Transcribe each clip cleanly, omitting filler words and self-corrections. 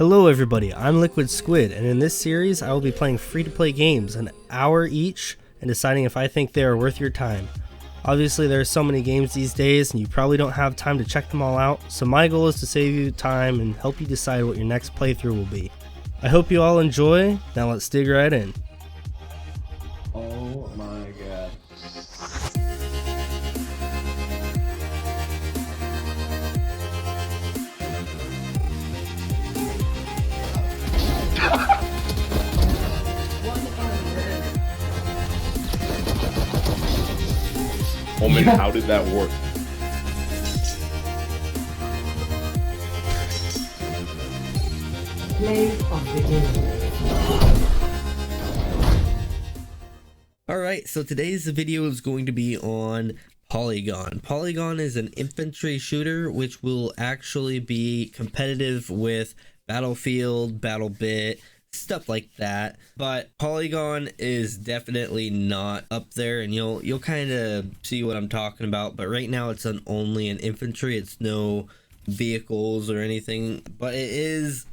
Hello everybody, I'm Liquid Squid, and in this series I will be playing free-to-play games, an hour each, and deciding if I think they are worth your time. Obviously there are so many games these days and you probably don't have time to check them all out, so my goal is to save you time and help you decide what your next playthrough will be. I hope you all enjoy, now let's dig right in. Oh my god. Oh man, how did that work? Play of the game. Alright, so today's video is going to be on Polygon. Polygon is an infantry shooter which will actually be competitive with Battlefield, BattleBit, stuff like that, but Polygon is definitely not up there, and you'll kind of see what I'm talking about. But right now it's only an infantry, it's no vehicles or anything, but it is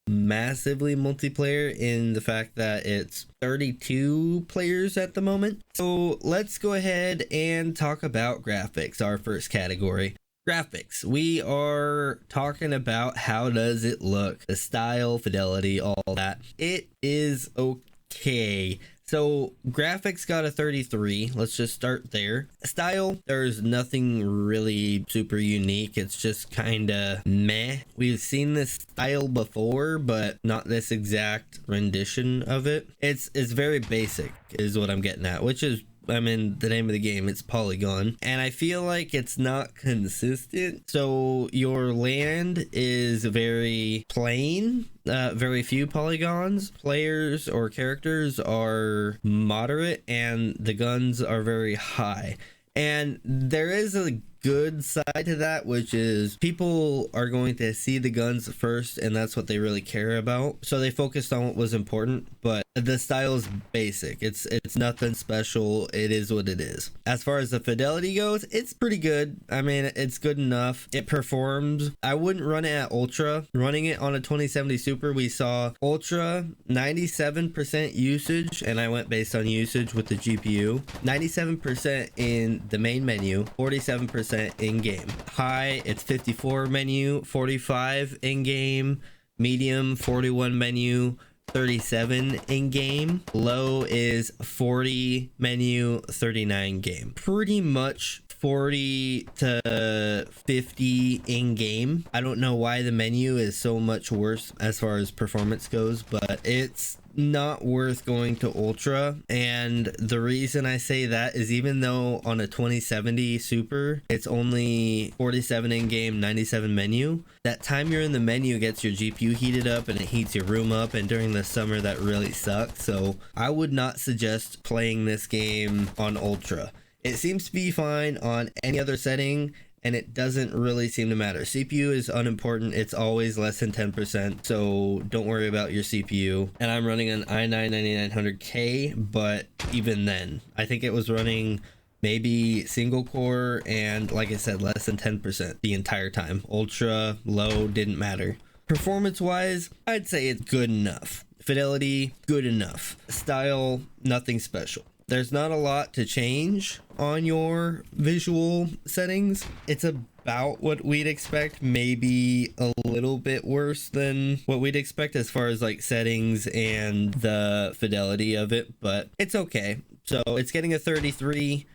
massively multiplayer in the fact that it's 32 players at the moment. So let's go ahead and talk about graphics, our first category. Graphics. We are talking about how does it look, the style, fidelity, all that. It is okay. So graphics got a 33. Let's just start there. Style, there's nothing really super unique. It's just kind of meh. We've seen this style before, but not this exact rendition of it. It's very basic is what I'm getting at, which is, I mean, the name of the game, it's Polygon, and I feel like it's not consistent. So your land is very plain, very few polygons, players or characters are moderate, and the guns are very high. And there is a good side to that, which is people are going to see the guns first, and that's what they really care about. So they focused on what was important, but the style is basic. It's nothing special. It is what it is. As far as the fidelity goes, it's pretty good. I mean, it's good enough. It performs. I wouldn't run it at ultra. Running it on a 2070 Super, we saw ultra 97% usage, and I went based on usage with the GPU. 97% in the main menu, 47% in game. High, it's 54 menu, 45 in game. Medium, 41 menu, 37 in game. Low is 40 menu, 39 game. Pretty much 40 to 50 in game. I don't know why the menu is so much worse as far as performance goes, but it's not worth going to ultra. And the reason I say that is even though on a 2070 Super it's only 47 in game, 97 menu, that time you're in the menu gets your GPU heated up and it heats your room up, and during the summer that really sucks. So I would not suggest playing this game on ultra. It seems to be fine on any other setting, and it doesn't really seem to matter. CPU is unimportant. It's always less than 10%, so don't worry about your CPU. And I'm running an i9-9900K, but even then, I think it was running maybe single core, and like I said, less than 10% the entire time. Ultra, low, didn't matter. Performance-wise, I'd say it's good enough. Fidelity, good enough. Style, nothing special. There's not a lot to change on your visual settings. It's about what we'd expect, maybe a little bit worse than what we'd expect as far as like settings and the fidelity of it, but it's okay. So it's getting a 33,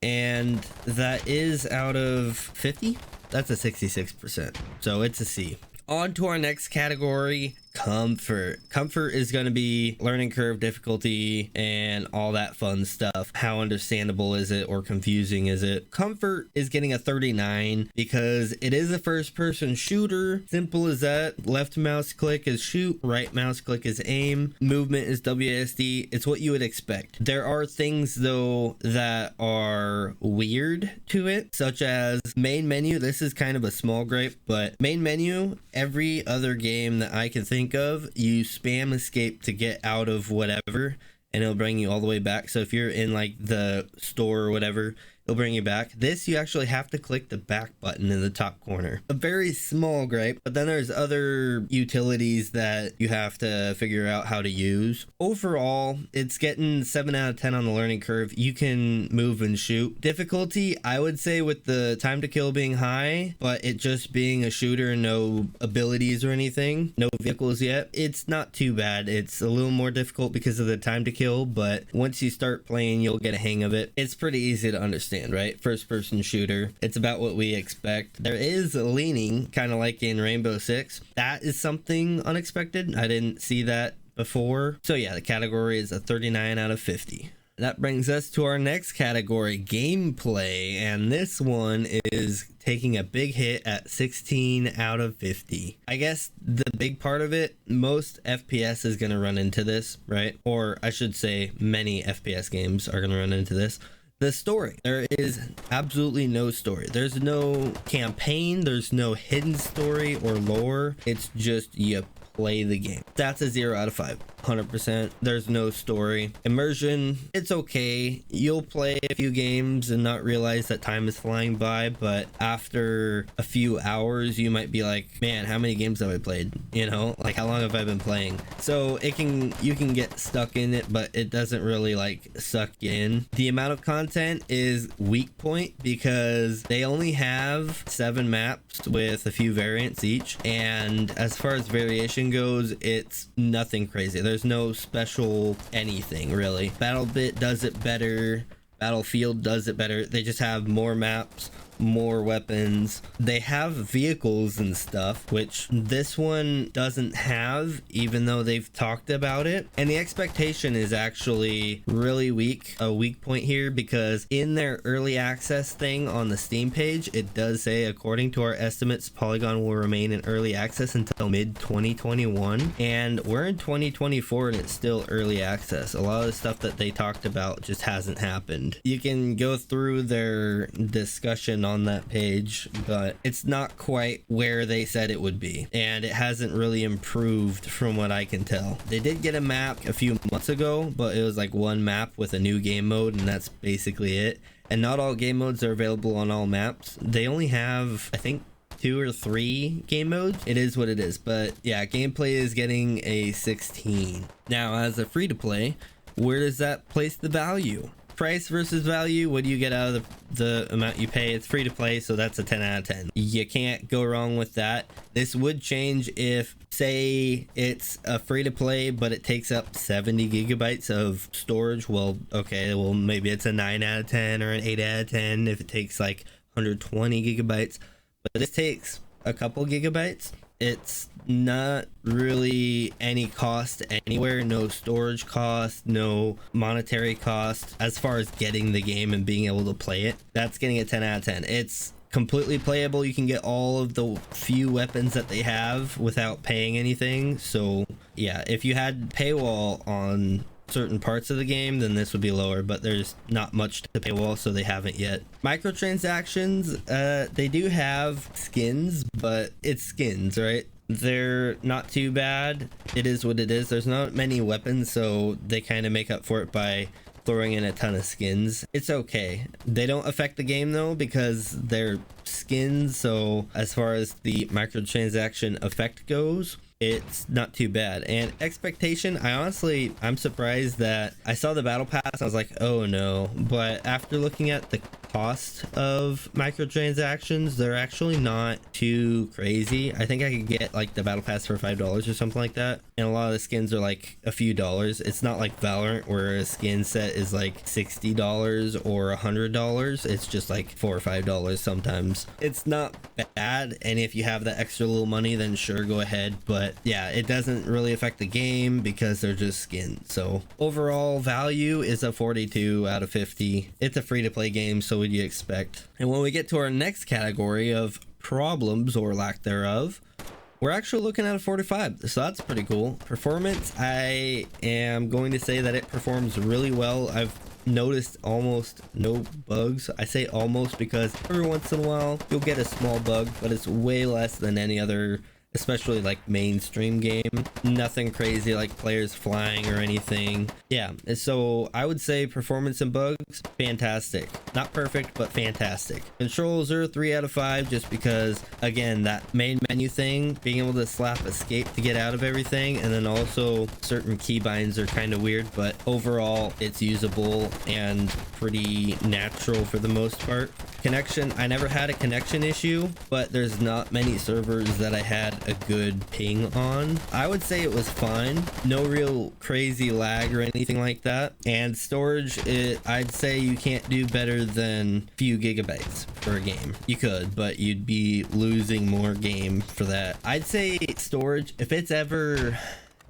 and that is out of 50. That's a 66%. So it's a C. On to our next category, comfort. Comfort is going to be learning curve, difficulty, and all that fun stuff. How understandable is it or confusing is it? Comfort is getting a 39 because it is a first person shooter. Simple as that. Left mouse click is shoot, right mouse click is aim, movement is WASD. It's what you would expect. There are things though that are weird to it, such as main menu. This is kind of a small gripe, but main menu, every other game that I can think of, you spam escape to get out of whatever, and it'll bring you all the way back. So if you're in like the store or whatever it'll bring you back. This, you actually have to click the back button in the top corner. A very small gripe, but then there's other utilities that you have to figure out how to use. Overall, it's getting 7 out of 10 on the learning curve. You can move and shoot. Difficulty, I would say, with the time to kill being high, but it just being a shooter, no abilities or anything, no vehicles yet, it's not too bad. It's a little more difficult because of the time to kill, but once you start playing, you'll get a hang of it. It's pretty easy to understand, right? First person shooter. It's about what we expect. There is a leaning, kind of like in Rainbow Six. That is something unexpected. I didn't see that before. So yeah, the category is a 39 out of 50. That brings us to our next category, gameplay, and this one is taking a big hit at 16 out of 50. I guess the big part of it, most FPS is going to run into this, right? Or I should say many FPS games are going to run into this. The story. There is absolutely no story. There's no campaign. There's no hidden story or lore. It's just you play the game. That's a 0 out of 5. 100%. There's no story. Immersion, it's okay. You'll play a few games and not realize that time is flying by, but after a few hours, you might be like, man, how many games have I played? You know, like how long have I been playing? So you can get stuck in it, but it doesn't really like suck you in. The amount of content is weak point because they only have 7 maps with a few variants each, and as far as variation goes, it's nothing crazy. There's no special anything really. BattleBit does it better. Battlefield does it better. They just have more maps, more weapons. They have vehicles and stuff, which this one doesn't have, even though they've talked about it. And the expectation is actually really weak. A weak point here, because in their early access thing on the Steam page, it does say, according to our estimates, Polygon will remain in early access until mid 2021. And we're in 2024 and it's still early access. A lot of the stuff that they talked about just hasn't happened. You can go through their discussion on that page, but it's not quite where they said it would be, and it hasn't really improved from what I can tell. They did get a map a few months ago, but it was like one map with a new game mode, and that's basically it. And not all game modes are available on all maps. They only have, I think, 2 or 3 game modes. It is what it is, but yeah, gameplay is getting a 16. Now, as a free-to-play, where does that place the value? Price versus value, what do you get out of the amount you pay? It's free to play, so that's a 10 out of 10. You can't go wrong with that. This would change if, say, it's a free to play, but it takes up 70 gigabytes of storage. Well, okay, well, maybe it's a 9 out of 10 or an 8 out of 10 if it takes like 120 gigabytes. But this takes a couple gigabytes. It's not really any cost anywhere, no storage cost, no monetary cost as far as getting the game and being able to play it. That's getting a 10 out of 10. It's completely playable. You can get all of the few weapons that they have without paying anything. So yeah, if you had paywall on certain parts of the game, then this would be lower, but there's not much to paywall, so they haven't yet. Microtransactions, they do have skins, but it's skins, right? They're not too bad. It is what it is. There's not many weapons, so they kind of make up for it by throwing in a ton of skins. It's okay. They don't affect the game though, because they're skins, so as far as the microtransaction effect goes, it's not too bad. And expectation, I'm surprised that I saw the battle pass. I was like, oh no. But after looking at the cost of microtransactions, they're actually not too crazy. I think I could get like the battle pass for $5 or something like that. And a lot of the skins are like a few dollars. It's not like Valorant where a skin set is like $60 or $100. It's just like $4 or $5 sometimes. It's not bad. And if you have that extra little money, then sure, go ahead. But yeah, it doesn't really affect the game because they're just skins. So overall value is a 42 out of 50. It's a free to play game, so would you expect? And when we get to our next category of problems or lack thereof, we're actually looking at a 45, so that's pretty cool. Performance, I am going to say that it performs really well. I've noticed almost no bugs. I say almost because every once in a while you'll get a small bug, but it's way less than any other especially like mainstream game. Nothing crazy like players flying or anything. Yeah, so I would say performance and bugs, fantastic. Not perfect, but fantastic. Controls are 3 out of 5 just because, again, that main menu thing, being able to slap escape to get out of everything, and then also certain keybinds are kind of weird, but overall it's usable and pretty natural for the most part. Connection, I never had a connection issue, but there's not many servers that I had a good ping on. I would say it was fine. No real crazy lag or anything like that. And storage, I'd say you can't do better than a few gigabytes for a game. You could, but you'd be losing more game for that. I'd say storage, if it's ever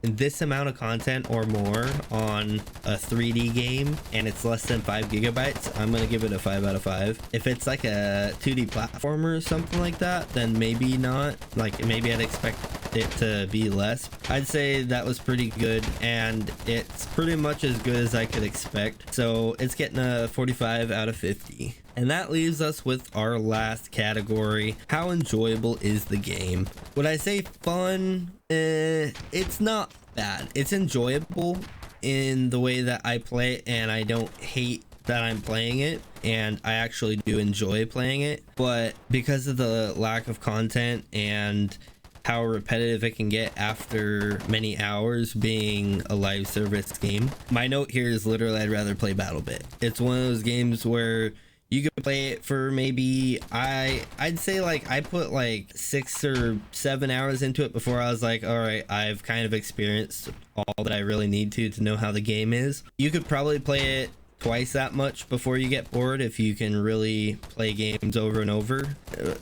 this amount of content or more on a 3D game and it's less than 5 gigabytes, I'm gonna give it a 5 out of 5. If it's like a 2D platformer or something like that, then maybe not. Like maybe I'd expect it to be less. I'd say that was pretty good, and it's pretty much as good as I could expect. So it's getting a 45 out of 50. And that leaves us with our last category. How enjoyable is the game? Would I say fun? It's not bad. It's enjoyable in the way that I play it, and I don't hate that I'm playing it, and I actually do enjoy playing it. But because of the lack of content and how repetitive it can get after many hours being a live service game, my note here is literally I'd rather play BattleBit. It's one of those games where you could play it for maybe, I'd say like I put like 6 or 7 hours into it before I was like, all right, I've kind of experienced all that I really need to know how the game is. You could probably play it twice that much before you get bored if you can really play games over and over,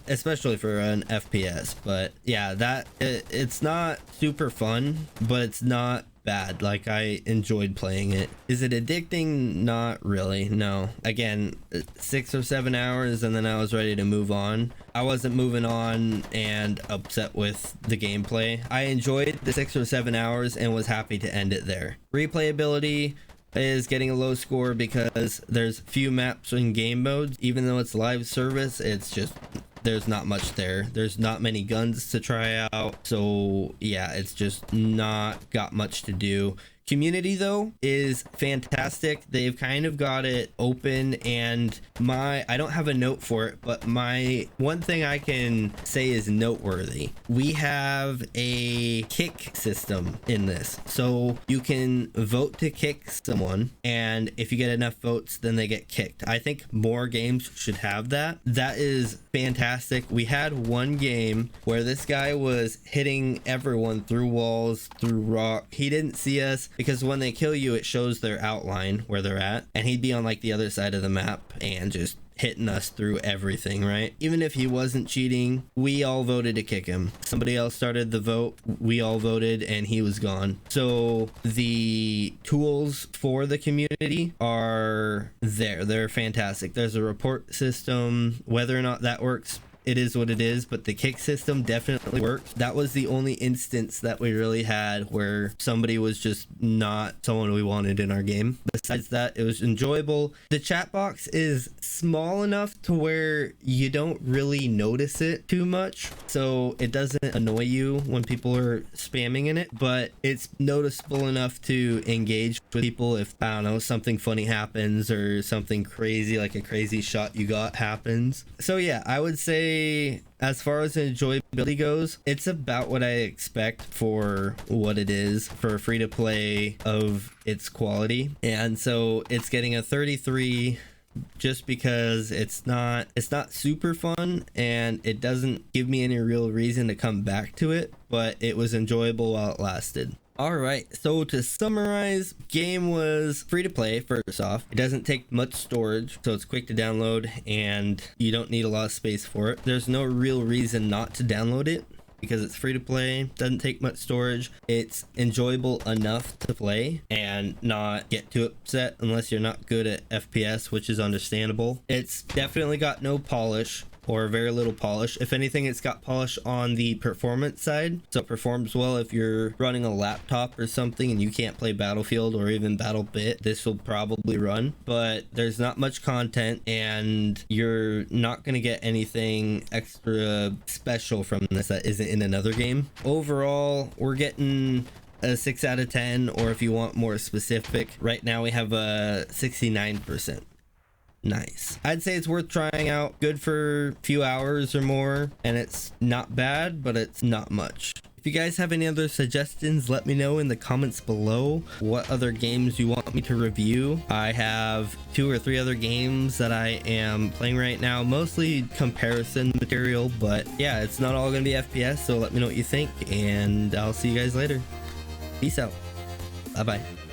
especially for an FPS. But yeah, it's not super fun, but it's not bad. Like, I enjoyed playing it. Is it addicting? Not really, no. Again, 6 or 7 hours and then I was ready to move on. I wasn't moving on and upset with the gameplay. I enjoyed the 6 or 7 hours and was happy to end it there. Replayability is getting a low score because there's few maps in game modes. Even though it's live service, it's just there's not much there. There's not many guns to try out, so yeah, it's just not got much to do. Community though is fantastic. They've kind of got it open, and I don't have a note for it, but my one thing I can say is noteworthy. We have a kick system in this, so you can vote to kick someone, and if you get enough votes, then they get kicked. I think more games should have that. That is fantastic. We had one game where this guy was hitting everyone through walls, through rock. He didn't see us, because when they kill you, it shows their outline where they're at, and he'd be on like the other side of the map and just hitting us through everything, right? Even if he wasn't cheating, we all voted to kick him. Somebody else started the vote, we all voted, and he was gone. So the tools for the community are there. They're fantastic. There's a report system. Whether or not that works, it is what it is, but the kick system definitely works. That was the only instance that we really had where somebody was just not someone we wanted in our game. Besides that, it was enjoyable. The chat box is small enough to where you don't really notice it too much, so it doesn't annoy you when people are spamming in it, but it's noticeable enough to engage with people if, I don't know, something funny happens or something crazy, like a crazy shot you got happens. So yeah, I would say as far as enjoyability goes, it's about what I expect for what it is for free to play of its quality. And so it's getting a 33 just because it's not super fun, and it doesn't give me any real reason to come back to it, but it was enjoyable while it lasted. Alright, so to summarize, game was free to play. First off, it doesn't take much storage, so it's quick to download and you don't need a lot of space for it. There's no real reason not to download it because it's free to play, doesn't take much storage. It's enjoyable enough to play and not get too upset unless you're not good at FPS, which is understandable. It's definitely got no polish or very little polish. If anything, it's got polish on the performance side, so it performs well if you're running a laptop or something and you can't play Battlefield or even BattleBit. This will probably run, but there's not much content and you're not going to get anything extra special from this that isn't in another game. Overall, we're getting a 6 out of 10, or if you want more specific, right now we have a 69%. Nice. I'd say it's worth trying out. Good for a few hours or more, and it's not bad, but it's not much. If you guys have any other suggestions, let me know in the comments below what other games you want me to review. I have 2 or 3 other games that I am playing right now, mostly comparison material, but yeah, it's not all gonna be FPS, so let me know what you think, and I'll see you guys later. Peace out. Bye bye.